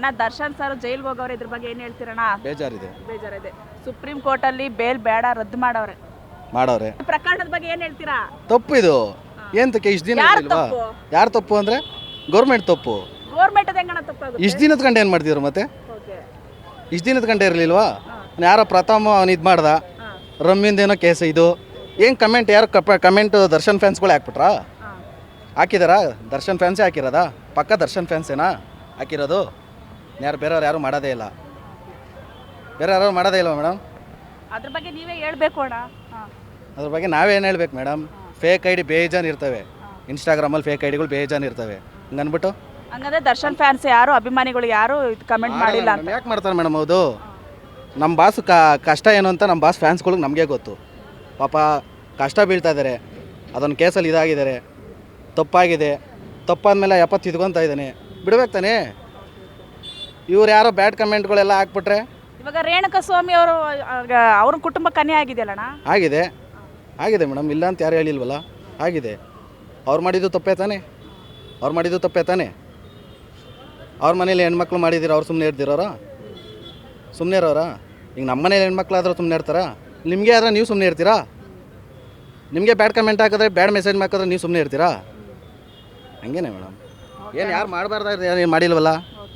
ಅಣ್ಣ ದರ್ಶನ್ ಸರ್ ಜೈಲ್ಗೆ ಹೋಗವ್ರೆ, ಇದ್ರ ಬಗ್ಗೆ ಏನು ಹೇಳ್ತೀರಣ್ಣ? ಬೇಜಾರಿದೆ. ಸುಪ್ರೀಂ ಕೋರ್ಟಲ್ಲಿ ಬೇಲ್ ಬೇಡ ರದ್ದು ಮಾಡವ್ರೆ. ಪ್ರಕರಣದ ಬಗ್ಗೆ ಏನು ಹೇಳ್ತೀರಾ? ತಪ್ಪು ಇದು. ಏಂತಕ್ಕೆ ಇಷ್ಟು ದಿನ ಇಲ್ವಾ? ಯಾರು ತಪ್ಪು ಅಂದರೆ ಗೌರ್ಮೆಂಟ್ ತಪ್ಪು. ಗೌರ್ಮೆಂಟ್ ಹೆಂಗಣ ತಪ್ಪಾಗುತ್ತೆ? ಇಷ್ಟು ದಿನದ ಗಂಟೆ ಏನು ಮಾಡ್ತಿದ್ರು ಮತ್ತೆ? ಇಷ್ಟು ದಿನದ ಗಂಟೆ ಇರಲಿಲ್ವಾ? ಯಾರೋ ಪ್ರಥಮ ಅವನು ಇದು ಮಾಡ್ದ, ರಮ್ಮಿಂದೇನೋ ಕೇಸ್ ಇದು. ಏನು ಕಮೆಂಟ್ ಯಾರು ಕಮೆಂಟ್ ದರ್ಶನ್ ಫ್ಯಾನ್ಸ್ಗಳು ಹಾಕ್ಬಿಟ್ರಾ? ಹಾಕಿದಾರಾ? ದರ್ಶನ್ ಫ್ಯಾನ್ಸೇ ಹಾಕಿರೋದಾ? ಪಕ್ಕ ದರ್ಶನ್ ಫ್ಯಾನ್ಸೇನಾ ಹಾಕಿರೋದು? ಬೇರೆಯವ್ರು ಯಾರು ಮಾಡೋದೇ ಇಲ್ಲ. ಬೇರೆ ಯಾರು ಮಾಡೋದೇ ಇಲ್ವಾ ಮೇಡಮ್? ಅದ್ರ ಬಗ್ಗೆ ನೀವೇ ಹೇಳ್ಬೇಕು ಅಣ್ಣ. ಅದ್ರ ಬಗ್ಗೆ ನಾವೇನು ಹೇಳ್ಬೇಕು ಮೇಡಮ್? ಫೇಕ್ ಐ ಡಿ ಬೇಜಾನ್ ಇರ್ತವೆ, ಇನ್ಸ್ಟಾಗ್ರಾಮಲ್ಲಿ ಫೇಕ್ ಐ ಡಿಗಳು ಬೇಜಾನ್ ಇರ್ತವೆ. ಹಂಗನ್ಬಿಟ್ಟು ಹಂಗಂದ್ರೆ ದರ್ಶನ್ ಫ್ಯಾನ್ಸ್ ಯಾರು, ಅಭಿಮಾನಿಗಳು ಯಾರು ಕಮೆಂಟ್ ಮಾಡಿಲ್ಲ ಅಂತ ಯಾಕೆ ಮಾಡ್ತಾರೆ ಮೇಡಮ್? ಹೌದು, ನಮ್ಮ ಬಾಸ್ ಕಷ್ಟ ಏನು ಅಂತ ನಮ್ಮ ಬಾಸ್ ಫ್ಯಾನ್ಸ್ಗಳಿಗೆ ನಮಗೆ ಗೊತ್ತು. ಪಾಪ ಕಷ್ಟ ಬೀಳ್ತಾ ಇದ್ದಾರೆ, ಅದೊಂದು ಕೇಸಲ್ಲಿ ಇದಾಗಿದ್ದಾರೆ, ತಪ್ಪಾಗಿದೆ. ತಪ್ಪಾದ್ಮೇಲೆ ತಿದ್ಕೊತಾ ಇದ್ದಾನೆ, ಬಿಡ್ಬೇಕು ತಾನೇ? ಇವ್ರು ಯಾರೋ ಬ್ಯಾಡ್ ಕಮೆಂಟ್ಗಳೆಲ್ಲ ಹಾಕ್ಬಿಟ್ರೆ ಇವಾಗ ರೇಣುಕಾ ಸ್ವಾಮಿ ಅವರು ಅವ್ರ ಕುಟುಂಬ ಕನ್ಯೆ ಆಗಿದೆಯಲ್ಲಣ್ಣ? ಆಗಿದೆ ಮೇಡಮ್, ಇಲ್ಲ ಅಂತ ಯಾರು ಹೇಳಿಲ್ವಲ್ಲ, ಆಗಿದೆ. ಅವ್ರು ಮಾಡಿದ್ದು ತಪ್ಪೇ ತಾನೆ? ಅವ್ರ ಮನೇಲಿ ಹೆಣ್ಮಕ್ಳು ಮಾಡಿದ್ದೀರ, ಅವ್ರು ಸುಮ್ಮನೆ ಇರೋರಾ? ಈಗ ನಮ್ಮ ಮನೇಲಿ ಹೆಣ್ಮಕ್ಳಾದ್ರೆ ಸುಮ್ಮನೆ ಇರ್ತಾರಾ? ನಿಮಗೆ ಆದ್ರೆ ನೀವು ಸುಮ್ಮನೆ ಇರ್ತೀರಾ? ನಿಮಗೆ ಬ್ಯಾಡ್ ಕಮೆಂಟ್ ಹಾಕಿದ್ರೆ, ಬ್ಯಾಡ್ ಮೆಸೇಜ್ ಹಾಕಿದ್ರೆ ನೀವು ಸುಮ್ಮನೆ ಇರ್ತೀರಾ? ಹಂಗೇನೆ ಮೇಡಮ್. ಏನು ಯಾರು ಮಾಡಬಾರ್ದಾದ್ರೆ ಏನು ಮಾಡಿಲ್ವಲ್ಲ?